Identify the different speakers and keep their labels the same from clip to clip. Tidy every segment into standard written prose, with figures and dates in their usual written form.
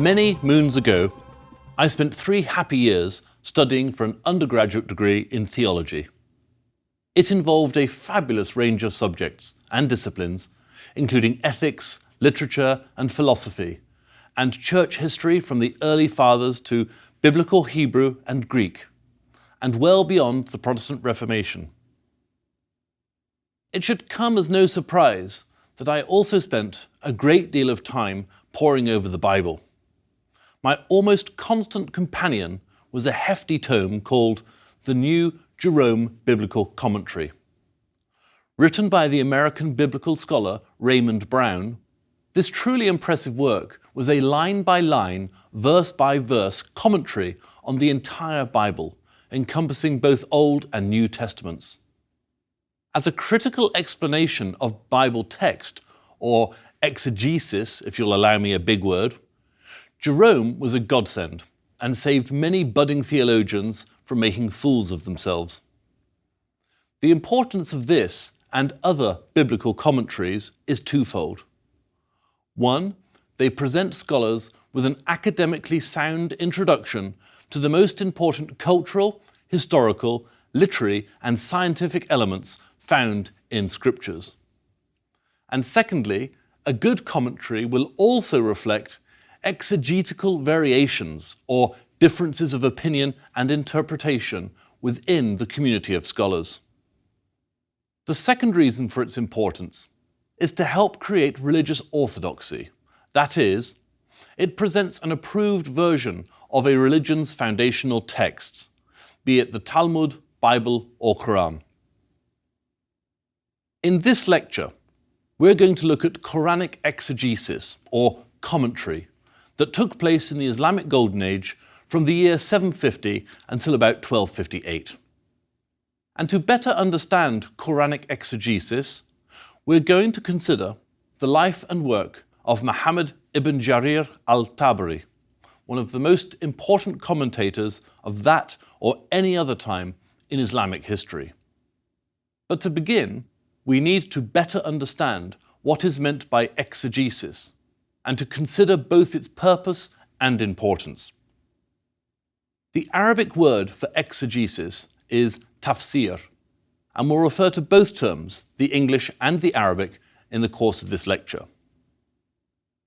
Speaker 1: Many moons ago, I spent 3 happy years studying for an undergraduate degree in theology. It involved a fabulous range of subjects and disciplines, including ethics, literature and philosophy, and church history from the early fathers to biblical Hebrew and Greek, and well beyond the Protestant Reformation. It should come as no surprise that I also spent a great deal of time poring over the Bible. My almost constant companion was a hefty tome called the New Jerome Biblical Commentary. Written by the American biblical scholar Raymond Brown, this truly impressive work was a line-by-line, verse-by-verse commentary on the entire Bible, encompassing both Old and New Testaments. As a critical explanation of Bible text, or exegesis, if you'll allow me a big word, Jerome was a godsend and saved many budding theologians from making fools of themselves. The importance of this and other biblical commentaries is twofold. One, they present scholars with an academically sound introduction to the most important cultural, historical, literary and scientific elements found in scriptures. And secondly, a good commentary will also reflect exegetical variations or differences of opinion and interpretation within the community of scholars. The second reason for its importance is to help create religious orthodoxy. That is, it presents an approved version of a religion's foundational texts, be it the Talmud, Bible or Quran. In this lecture, we're going to look at Quranic exegesis or commentary that took place in the Islamic Golden Age from the year 750 until about 1258. And to better understand Quranic exegesis, we're going to consider the life and work of Muhammad ibn Jarir al-Tabari, one of the most important commentators of that or any other time in Islamic history. But to begin, we need to better understand what is meant by exegesis and to consider both its purpose and importance. The Arabic word for exegesis is tafsir, and we'll refer to both terms, the English and the Arabic, in the course of this lecture.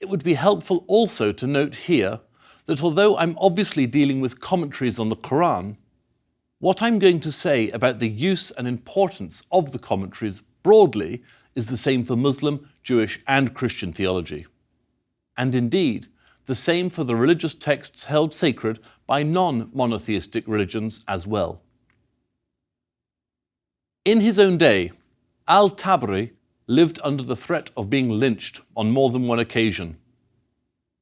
Speaker 1: It would be helpful also to note here that although I'm obviously dealing with commentaries on the Quran, what I'm going to say about the use and importance of the commentaries broadly is the same for Muslim, Jewish and Christian theology. And indeed, the same for the religious texts held sacred by non-monotheistic religions as well. In his own day, al-Tabari lived under the threat of being lynched on more than one occasion.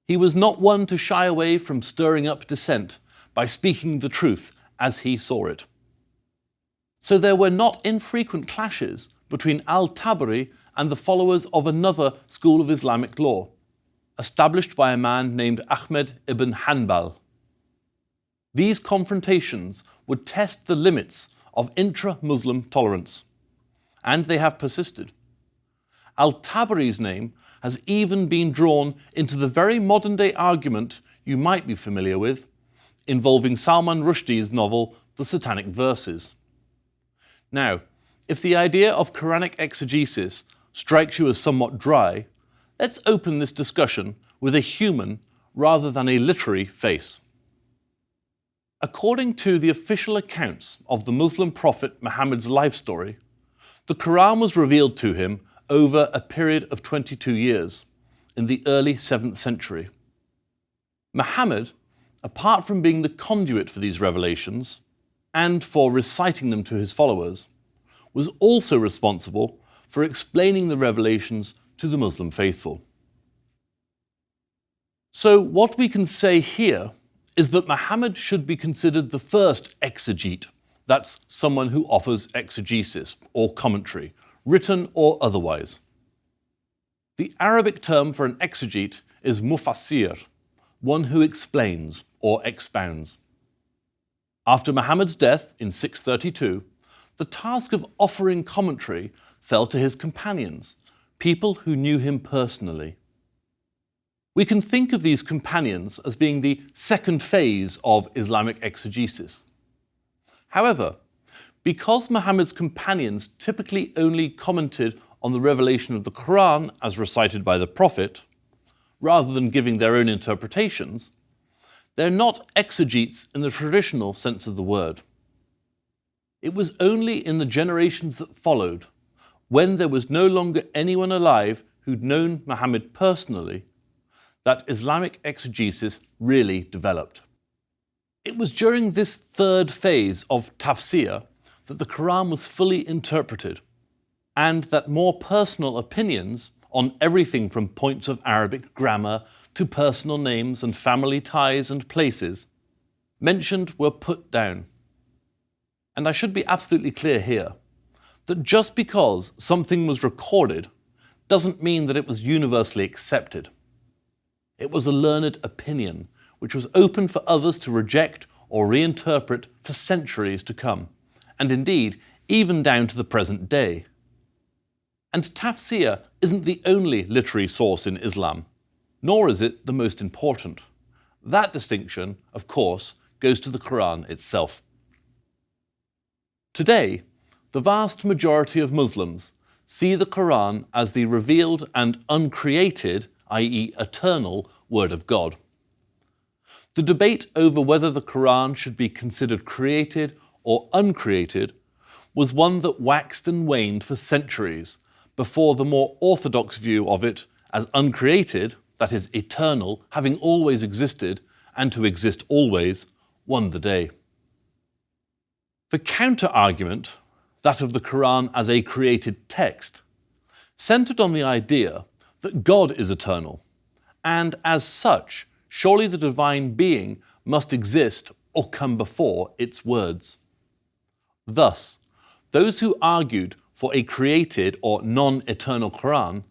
Speaker 1: He was not one to shy away from stirring up dissent by speaking the truth as he saw it. So there were not infrequent clashes between al-Tabari and the followers of another school of Islamic law, established by a man named Ahmed ibn Hanbal. These confrontations would test the limits of intra-Muslim tolerance, and they have persisted. Al-Tabari's name has even been drawn into the very modern-day argument you might be familiar with, involving Salman Rushdie's novel The Satanic Verses. Now, if the idea of Quranic exegesis strikes you as somewhat dry, let's open this discussion with a human rather than a literary face. According to the official accounts of the Muslim prophet Muhammad's life story, the Quran was revealed to him over a period of 22 years, in the early 7th century. Muhammad, apart from being the conduit for these revelations, and for reciting them to his followers, was also responsible for explaining the revelations to the Muslim faithful. So what we can say here is that Muhammad should be considered the first exegete, that's someone who offers exegesis or commentary, written or otherwise. The Arabic term for an exegete is mufassir, one who explains or expounds. After Muhammad's death in 632, the task of offering commentary fell to his companions, people who knew him personally. We can think of these companions as being the second phase of Islamic exegesis. However, because Muhammad's companions typically only commented on the revelation of the Quran as recited by the Prophet, rather than giving their own interpretations, they're not exegetes in the traditional sense of the word. It was only in the generations that followed, when there was no longer anyone alive who'd known Muhammad personally, that Islamic exegesis really developed. It was during this third phase of tafsir that the Quran was fully interpreted, and that more personal opinions on everything from points of Arabic grammar to personal names and family ties and places mentioned were put down. And I should be absolutely clear here that just because something was recorded doesn't mean that it was universally accepted. It was a learned opinion which was open for others to reject or reinterpret for centuries to come, and indeed even down to the present day. And tafsir isn't the only literary source in Islam, nor is it the most important. That distinction, of course, goes to the Quran itself. Today, the vast majority of Muslims see the Quran as the revealed and uncreated, i.e. eternal, Word of God. The debate over whether the Quran should be considered created or uncreated was one that waxed and waned for centuries before the more orthodox view of it as uncreated, that is eternal, having always existed and to exist always, won the day. The counter-argument, that of the Quran as a created text, centered on the idea that God is eternal, and as such, surely the divine being must exist or come before its words. Thus, those who argued for a created or non-eternal Quran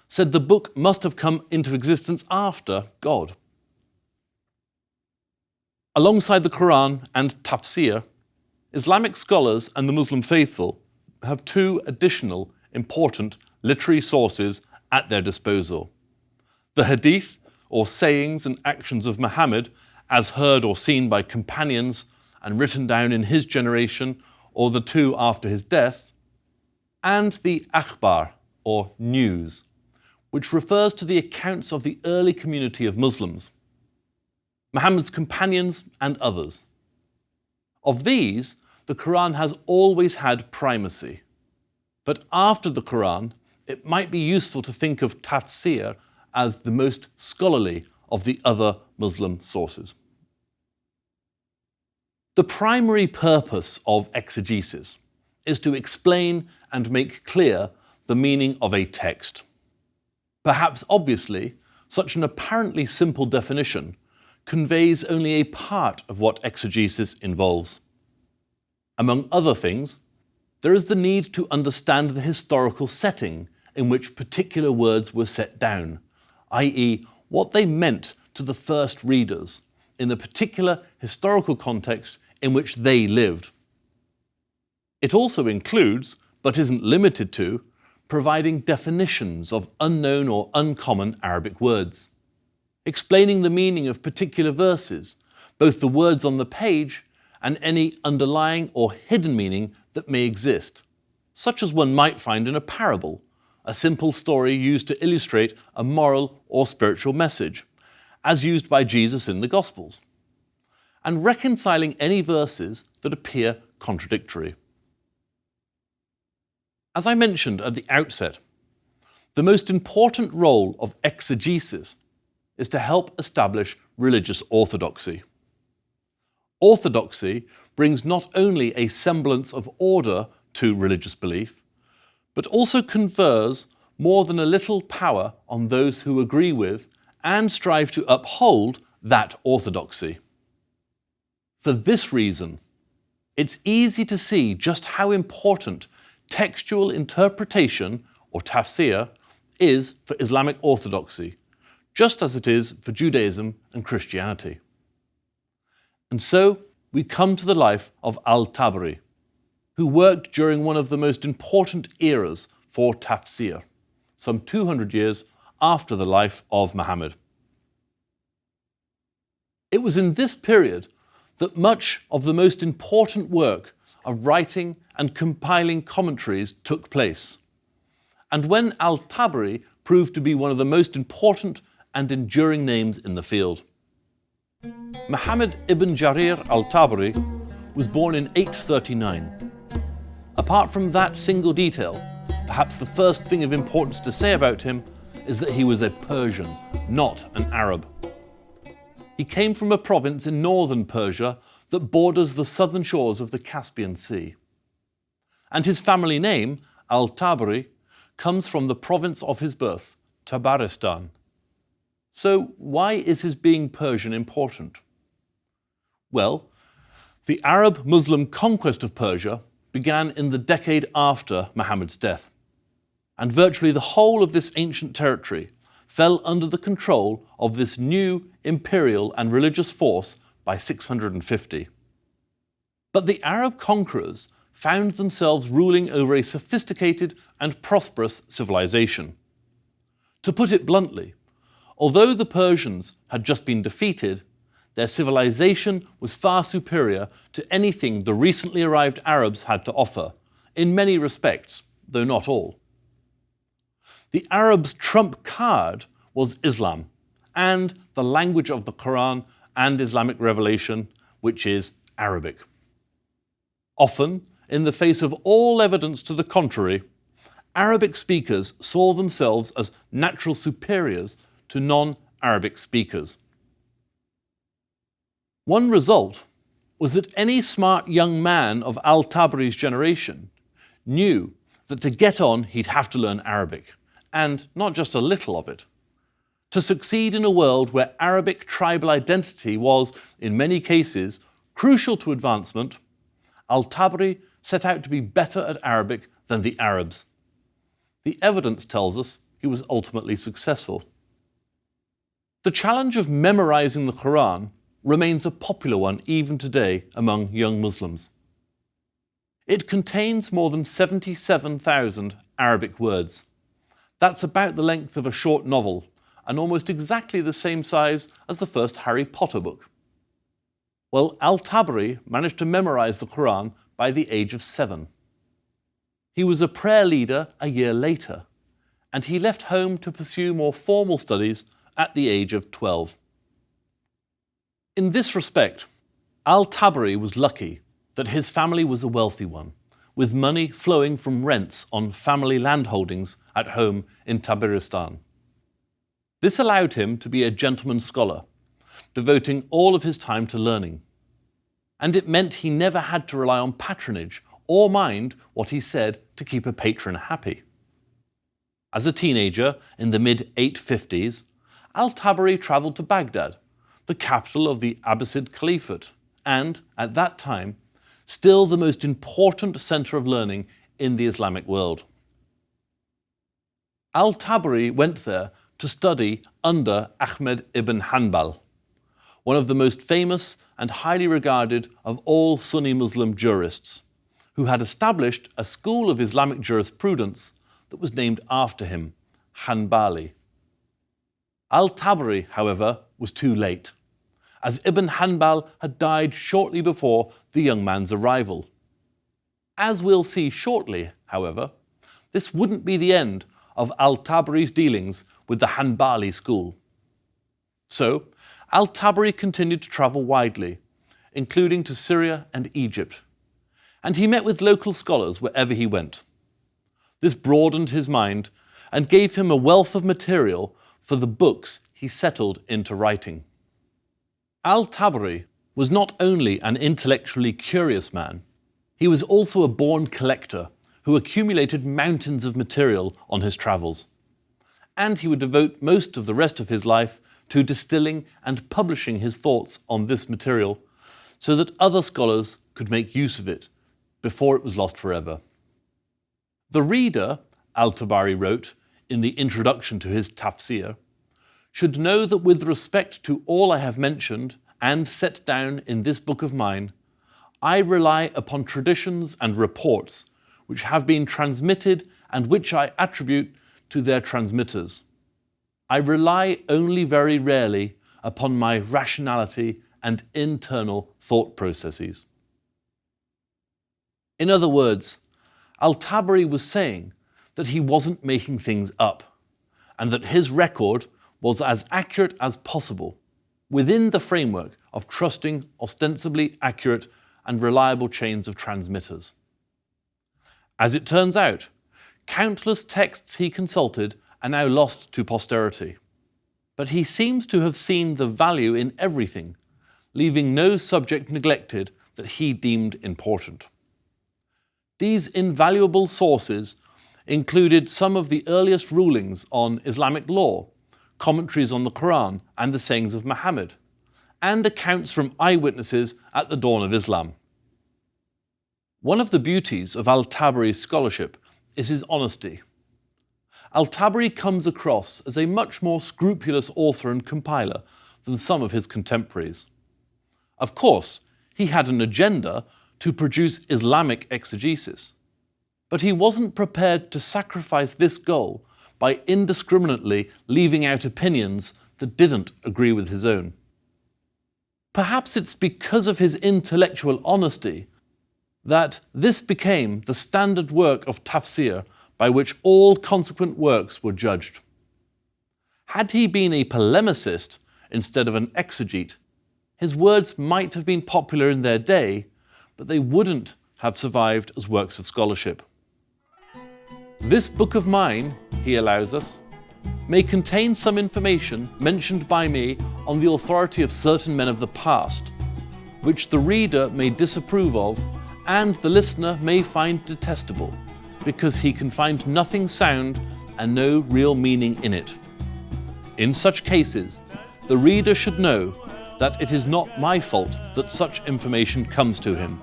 Speaker 1: said the book must have come into existence after God. Alongside the Quran and tafsir, Islamic scholars and the Muslim faithful have two additional important literary sources at their disposal: the hadith, or sayings and actions of Muhammad as heard or seen by companions and written down in his generation or the two after his death, and the akhbar, or news, which refers to the accounts of the early community of Muslims, Muhammad's companions and others. Of these, the Quran has always had primacy, but after the Quran, it might be useful to think of tafsir as the most scholarly of the other Muslim sources. The primary purpose of exegesis is to explain and make clear the meaning of a text. Perhaps obviously, such an apparently simple definition conveys only a part of what exegesis involves. Among other things, there is the need to understand the historical setting in which particular words were set down, i.e., what they meant to the first readers in the particular historical context in which they lived. It also includes, but isn't limited to, providing definitions of unknown or uncommon Arabic words, explaining the meaning of particular verses, both the words on the page and any underlying or hidden meaning that may exist, such as one might find in a parable, a simple story used to illustrate a moral or spiritual message, as used by Jesus in the Gospels, and reconciling any verses that appear contradictory. As I mentioned at the outset, the most important role of exegesis is to help establish religious orthodoxy. Orthodoxy brings not only a semblance of order to religious belief, but also confers more than a little power on those who agree with and strive to uphold that orthodoxy. For this reason, it's easy to see just how important textual interpretation, or tafsir, is for Islamic orthodoxy, just as it is for Judaism and Christianity. And so we come to the life of al-Tabari, who worked during one of the most important eras for tafsir, some 200 years after the life of Muhammad. It was in this period that much of the most important work of writing and compiling commentaries took place. And when al-Tabari proved to be one of the most important and enduring names in the field. Muhammad ibn Jarir al-Tabari was born in 839. Apart from that single detail, perhaps the first thing of importance to say about him is that he was a Persian, not an Arab. He came from a province in northern Persia that borders the southern shores of the Caspian Sea. And his family name, al-Tabari, comes from the province of his birth, Tabaristan. So why is his being Persian important? Well, the Arab-Muslim conquest of Persia began in the decade after Muhammad's death, and virtually the whole of this ancient territory fell under the control of this new imperial and religious force by 650. But the Arab conquerors found themselves ruling over a sophisticated and prosperous civilization. To put it bluntly, although the Persians had just been defeated, their civilization was far superior to anything the recently arrived Arabs had to offer, in many respects, though not all. The Arabs' trump card was Islam, and the language of the Quran and Islamic revelation, which is Arabic. Often, in the face of all evidence to the contrary, Arabic speakers saw themselves as natural superiors to non-Arabic speakers. One result was that any smart young man of al-Tabari's generation knew that to get on he'd have to learn Arabic, and not just a little of it. To succeed in a world where Arabic tribal identity was, in many cases, crucial to advancement, al-Tabari set out to be better at Arabic than the Arabs. The evidence tells us he was ultimately successful. The challenge of memorizing the Quran remains a popular one even today among young Muslims. It contains more than 77,000 Arabic words. That's about the length of a short novel and almost exactly the same size as the first Harry Potter book. Well, al-Tabari managed to memorize the Quran by the age of 7. He was a prayer leader a year later, and he left home to pursue more formal studies at the age of 12. In this respect, al-Tabari was lucky that his family was a wealthy one, with money flowing from rents on family landholdings at home in Tabaristan. This allowed him to be a gentleman scholar, devoting all of his time to learning. And it meant he never had to rely on patronage or mind what he said to keep a patron happy. As a teenager in the mid-850s, al-Tabari travelled to Baghdad, the capital of the Abbasid Caliphate, and, at that time, still the most important centre of learning in the Islamic world. Al-Tabari went there to study under Ahmed ibn Hanbal, one of the most famous and highly regarded of all Sunni Muslim jurists, who had established a school of Islamic jurisprudence that was named after him, Hanbali. Al-Tabari, however, was too late, as Ibn Hanbal had died shortly before the young man's arrival. As we'll see shortly, however, this wouldn't be the end of al-Tabari's dealings with the Hanbali school. So, al-Tabari continued to travel widely, including to Syria and Egypt, and he met with local scholars wherever he went. This broadened his mind and gave him a wealth of material for the books he settled into writing. Al-Tabari was not only an intellectually curious man, he was also a born collector who accumulated mountains of material on his travels. And he would devote most of the rest of his life to distilling and publishing his thoughts on this material so that other scholars could make use of it before it was lost forever. The reader, al-Tabari wrote in the introduction to his tafsir, should know that with respect to all I have mentioned and set down in this book of mine, I rely upon traditions and reports which have been transmitted and which I attribute to their transmitters. I rely only very rarely upon my rationality and internal thought processes. In other words, Al-Tabari was saying that he wasn't making things up, and that his record was as accurate as possible within the framework of trusting ostensibly accurate and reliable chains of transmitters. As it turns out, countless texts he consulted are now lost to posterity, but he seems to have seen the value in everything, leaving no subject neglected that he deemed important. These invaluable sources included some of the earliest rulings on Islamic law, commentaries on the Quran and the sayings of Muhammad, and accounts from eyewitnesses at the dawn of Islam. One of the beauties of Al-Tabari's scholarship is his honesty. Al-Tabari comes across as a much more scrupulous author and compiler than some of his contemporaries. Of course, he had an agenda to produce Islamic exegesis, but he wasn't prepared to sacrifice this goal by indiscriminately leaving out opinions that didn't agree with his own. Perhaps it's because of his intellectual honesty that this became the standard work of tafsir by which all consequent works were judged. Had he been a polemicist instead of an exegete, his words might have been popular in their day, but they wouldn't have survived as works of scholarship. This book of mine, he allows us, may contain some information mentioned by me on the authority of certain men of the past, which the reader may disapprove of and the listener may find detestable, because he can find nothing sound and no real meaning in it. In such cases, the reader should know that it is not my fault that such information comes to him,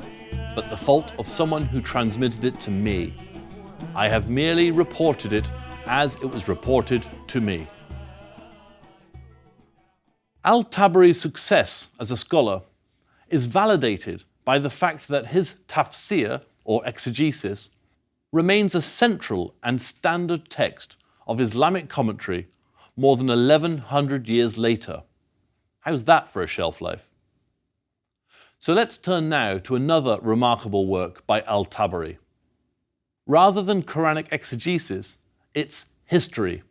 Speaker 1: but the fault of someone who transmitted it to me. I have merely reported it as it was reported to me. Al-Tabari's success as a scholar is validated by the fact that his tafsir, or exegesis, remains a central and standard text of Islamic commentary more than 1100 years later. How's that for a shelf life? So let's turn now to another remarkable work by Al-Tabari. Rather than Quranic exegesis, it's history,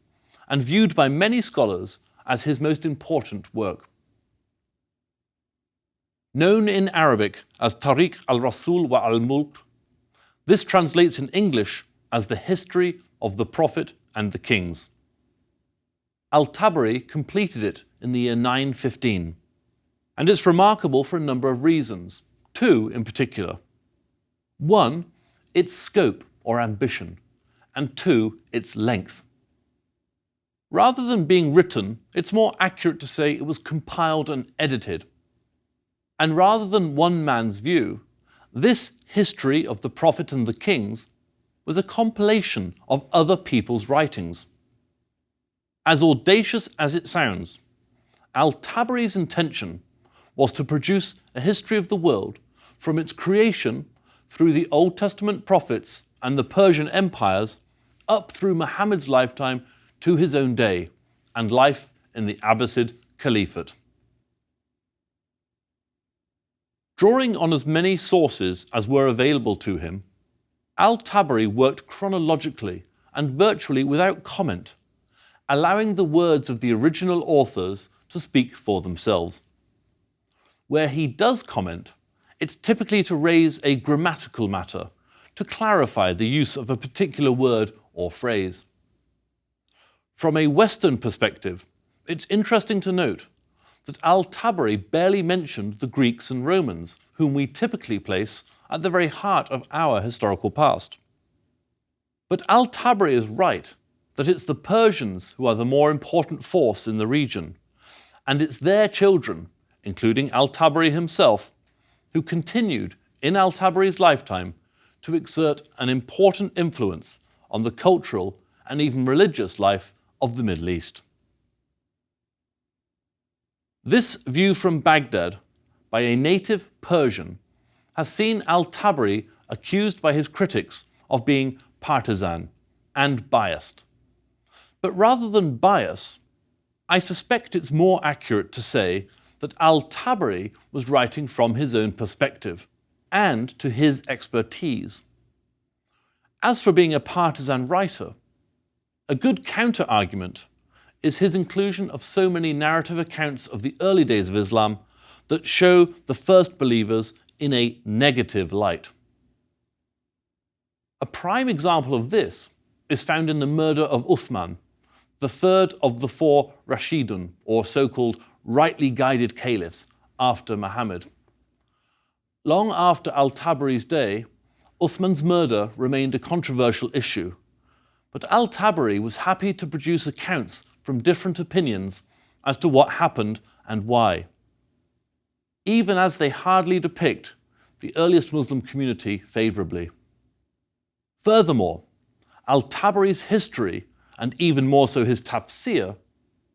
Speaker 1: and viewed by many scholars as his most important work. Known in Arabic as Tariq al-Rasul wa al-Mulk, this translates in English as the History of the Prophet and the Kings. Al-Tabari completed it in the year 915, and it's remarkable for a number of reasons, two in particular. One, its scope or ambition, and two, its length. Rather than being written, it's more accurate to say it was compiled and edited. And rather than one man's view, this history of the Prophet and the Kings was a compilation of other people's writings. As audacious as it sounds, Al-Tabari's intention was to produce a history of the world from its creation through the Old Testament prophets and the Persian empires up through Muhammad's lifetime to his own day and life in the Abbasid Caliphate. Drawing on as many sources as were available to him, Al-Tabari worked chronologically and virtually without comment, allowing the words of the original authors to speak for themselves. Where he does comment, it's typically to raise a grammatical matter, to clarify the use of a particular word or phrase. From a Western perspective, it's interesting to note that Al-Tabari barely mentioned the Greeks and Romans, whom we typically place at the very heart of our historical past. But Al-Tabari is right that it's the Persians who are the more important force in the region, and it's their children, including Al-Tabari himself, who continued in Al-Tabari's lifetime to exert an important influence on the cultural and even religious life of the Middle East. This view from Baghdad by a native Persian has seen Al-Tabari accused by his critics of being partisan and biased. But rather than bias, I suspect it's more accurate to say that Al-Tabari was writing from his own perspective and to his expertise. As for being a partisan writer, a good counter-argument is his inclusion of so many narrative accounts of the early days of Islam that show the first believers in a negative light. A prime example of this is found in the murder of Uthman, the third of the four Rashidun, or so-called rightly guided caliphs, after Muhammad. Long after Al-Tabari's day, Uthman's murder remained a controversial issue, but Al-Tabari was happy to produce accounts from different opinions as to what happened and why, even as they hardly depict the earliest Muslim community favourably. Furthermore, Al-Tabari's history, and even more so his tafsir,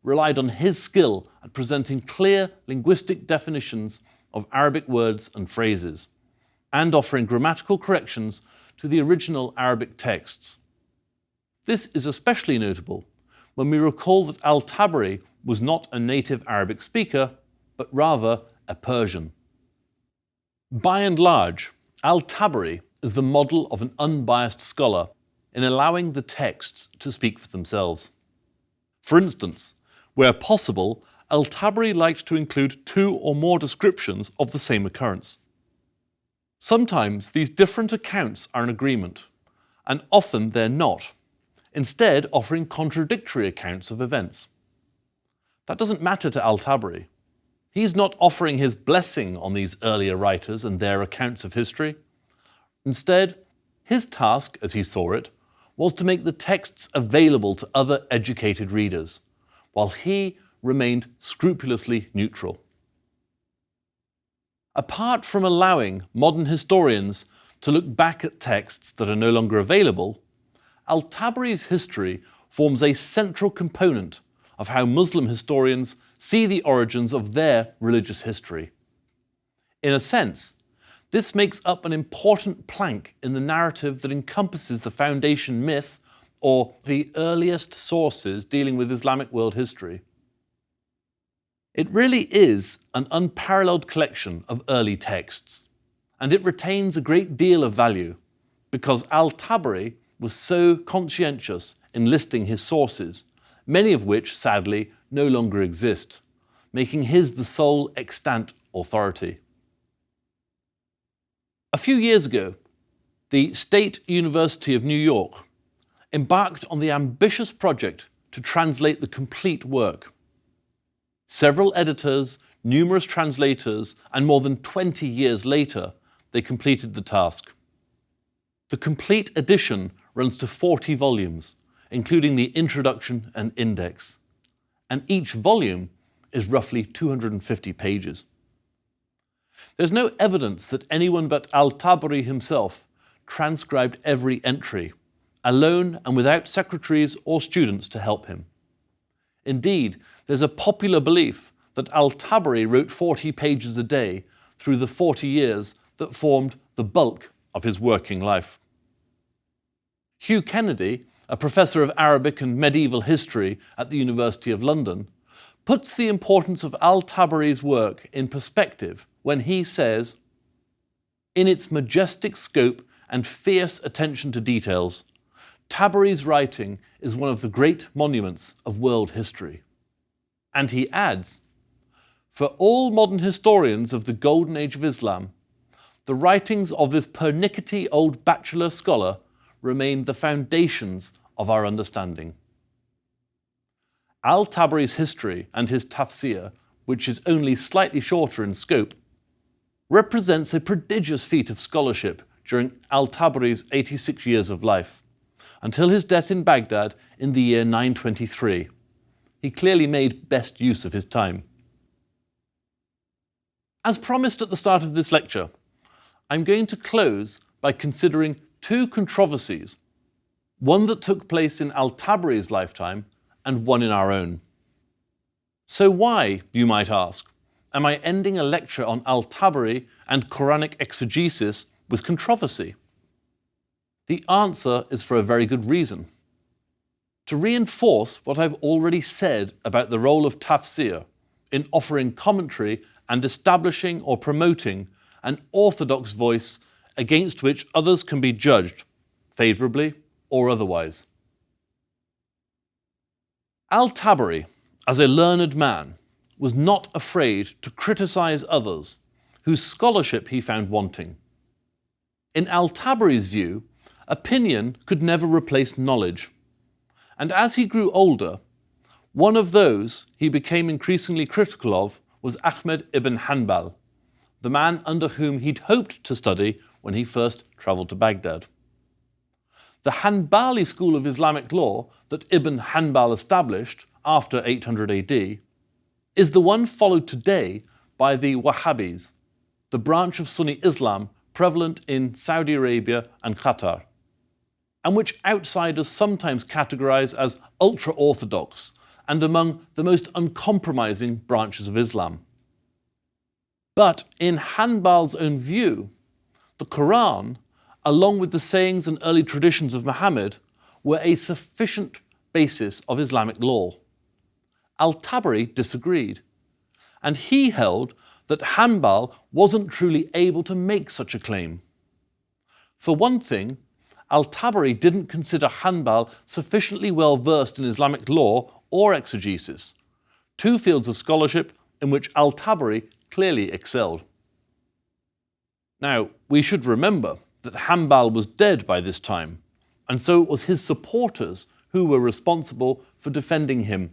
Speaker 1: relied on his skill at presenting clear linguistic definitions of Arabic words and phrases, and offering grammatical corrections to the original Arabic texts. This is especially notable when we recall that Al-Tabari was not a native Arabic speaker, but rather a Persian. By and large, Al-Tabari is the model of an unbiased scholar in allowing the texts to speak for themselves. For instance, where possible, Al-Tabari liked to include two or more descriptions of the same occurrence. Sometimes these different accounts are in agreement, and often they're not, instead offering contradictory accounts of events. That doesn't matter to Al-Tabari. He's not offering his blessing on these earlier writers and their accounts of history. Instead, his task, as he saw it, was to make the texts available to other educated readers, while he remained scrupulously neutral. Apart from allowing modern historians to look back at texts that are no longer available, Al-Tabari's history forms a central component of how Muslim historians see the origins of their religious history. In a sense, this makes up an important plank in the narrative that encompasses the foundation myth, or the earliest sources dealing with Islamic world history. It really is an unparalleled collection of early texts, and it retains a great deal of value because Al-Tabari was so conscientious in listing his sources, many of which, sadly, no longer exist, making his the sole extant authority. A few years ago, the State University of New York embarked on the ambitious project to translate the complete work. Several editors, numerous translators, and more than 20 years later, they completed the task. The complete edition runs to 40 volumes, including the introduction and index, and each volume is roughly 250 pages. There's no evidence that anyone but Al-Tabari himself transcribed every entry, alone and without secretaries or students to help him. Indeed, there's a popular belief that Al-Tabari wrote 40 pages a day through the 40 years that formed the bulk of his working life. Hugh Kennedy, a professor of Arabic and medieval history at the University of London, puts the importance of Al-Tabari's work in perspective when he says, "In its majestic scope and fierce attention to details, Tabari's writing is one of the great monuments of world history." And he adds, "For all modern historians of the Golden Age of Islam, the writings of this pernickety old bachelor scholar remain the foundations of our understanding." Al-Tabari's history and his tafsir, which is only slightly shorter in scope, represents a prodigious feat of scholarship during Al-Tabari's 86 years of life, until his death in Baghdad in the year 923. He clearly made best use of his time. As promised at the start of this lecture, I'm going to close by considering two controversies, one that took place in Al-Tabari's lifetime and one in our own. So why, you might ask, am I ending a lecture on Al-Tabari and Quranic exegesis with controversy? The answer is for a very good reason. To reinforce what I've already said about the role of tafsir in offering commentary and establishing or promoting an orthodox voice against which others can be judged, favourably or otherwise. Al-Tabari, as a learned man, was not afraid to criticise others whose scholarship he found wanting. In Al-Tabari's view, opinion could never replace knowledge, and as he grew older, one of those he became increasingly critical of was Ahmed ibn Hanbal, the man under whom he'd hoped to study when he first travelled to Baghdad. The Hanbali school of Islamic law that Ibn Hanbal established after 800 AD is the one followed today by the Wahhabis, the branch of Sunni Islam prevalent in Saudi Arabia and Qatar, and which outsiders sometimes categorize as ultra-orthodox and among the most uncompromising branches of Islam. But in Hanbal's own view, the Quran, along with the sayings and early traditions of Muhammad, were a sufficient basis of Islamic law. Al-Tabari disagreed, and he held that Hanbal wasn't truly able to make such a claim. For one thing, Al-Tabari didn't consider Hanbal sufficiently well versed in Islamic law or exegesis, two fields of scholarship in which Al-Tabari clearly excelled. Now, we should remember that Hanbal was dead by this time, and so it was his supporters who were responsible for defending him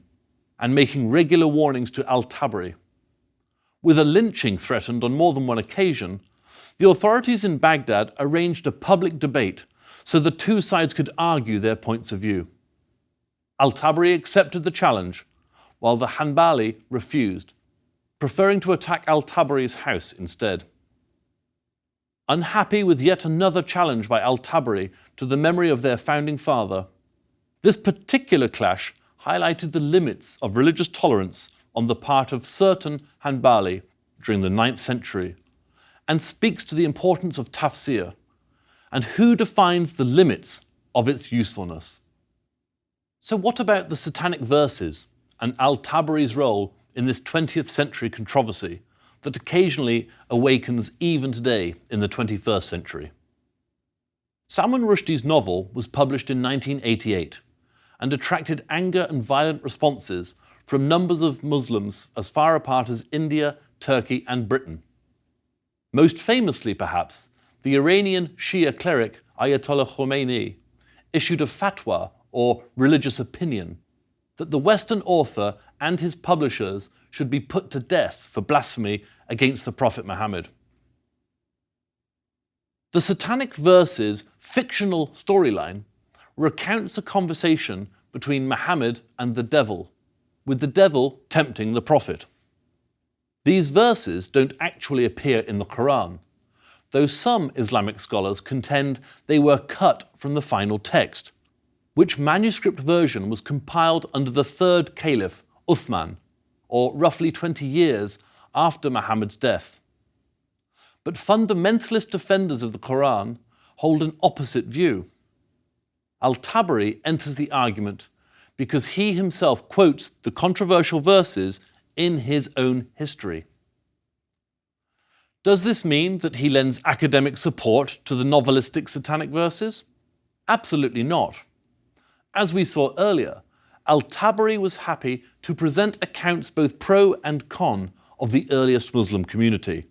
Speaker 1: and making regular warnings to Al-Tabari. With a lynching threatened on more than one occasion, the authorities in Baghdad arranged a public debate so the two sides could argue their points of view. Al-Tabari accepted the challenge, while the Hanbali refused, preferring to attack Al-Tabari's house instead. Unhappy with yet another challenge by Al-Tabari to the memory of their founding father, this particular clash highlighted the limits of religious tolerance on the part of certain Hanbali during the 9th century, and speaks to the importance of tafsir and who defines the limits of its usefulness. So what about the satanic verses and Al-Tabari's role in this 20th century controversy that occasionally awakens even today in the 21st century? Salman Rushdie's novel was published in 1988 and attracted anger and violent responses from numbers of Muslims as far apart as India, Turkey and Britain. Most famously, perhaps, the Iranian Shia cleric Ayatollah Khomeini issued a fatwa, or religious opinion, that the Western author and his publishers should be put to death for blasphemy against the Prophet Muhammad. The Satanic Verses fictional storyline recounts a conversation between Muhammad and the devil, with the devil tempting the Prophet. These verses don't actually appear in the Quran, though some Islamic scholars contend they were cut from the final text, which manuscript version was compiled under the third caliph, Uthman, or roughly 20 years after Muhammad's death. But fundamentalist defenders of the Quran hold an opposite view. Al-Tabari enters the argument because he himself quotes the controversial verses in his own history. Does this mean that he lends academic support to the novelistic satanic verses? Absolutely not. As we saw earlier, Al-Tabari was happy to present accounts both pro and con of the earliest Muslim community,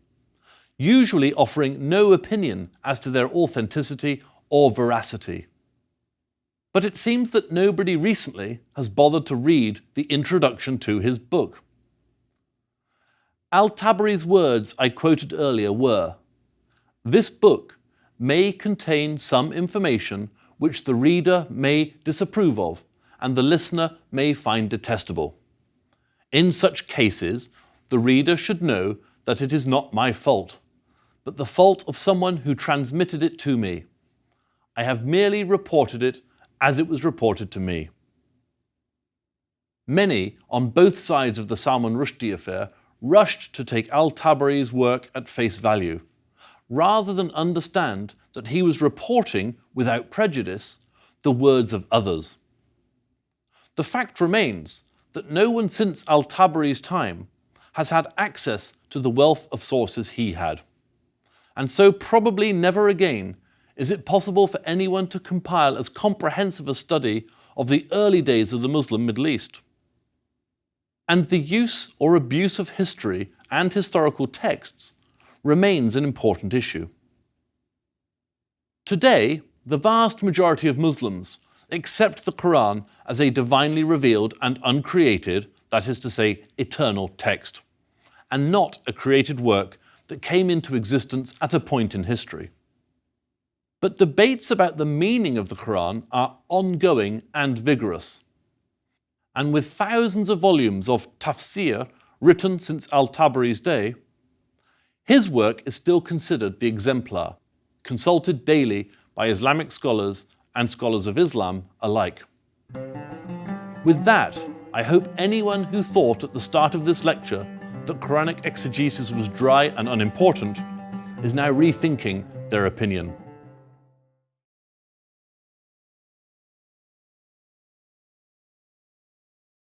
Speaker 1: usually offering no opinion as to their authenticity or veracity. But it seems that nobody recently has bothered to read the introduction to his book. Al-Tabari's words I quoted earlier were, "This book may contain some information which the reader may disapprove of and the listener may find detestable. In such cases, the reader should know that it is not my fault, but the fault of someone who transmitted it to me. I have merely reported it as it was reported to me." Many on both sides of the Salman Rushdie affair rushed to take Al-Tabari's work at face value, rather than understand that he was reporting, without prejudice, the words of others. the fact remains that no one since al-Tabari's time has had access to the wealth of sources he had. And so probably never again is it possible for anyone to compile as comprehensive a study of the early days of the Muslim Middle East. And the use or abuse of history and historical texts remains an important issue. Today, the vast majority of Muslims accept the Quran as a divinely revealed and uncreated, that is to say, eternal text, and not a created work that came into existence at a point in history. But debates about the meaning of the Quran are ongoing and vigorous. And with thousands of volumes of tafsir written since al-Tabari's day, his work is still considered the exemplar, consulted daily by Islamic scholars and scholars of Islam alike. With that, I hope anyone who thought at the start of this lecture that Quranic exegesis was dry and unimportant is now rethinking their opinion.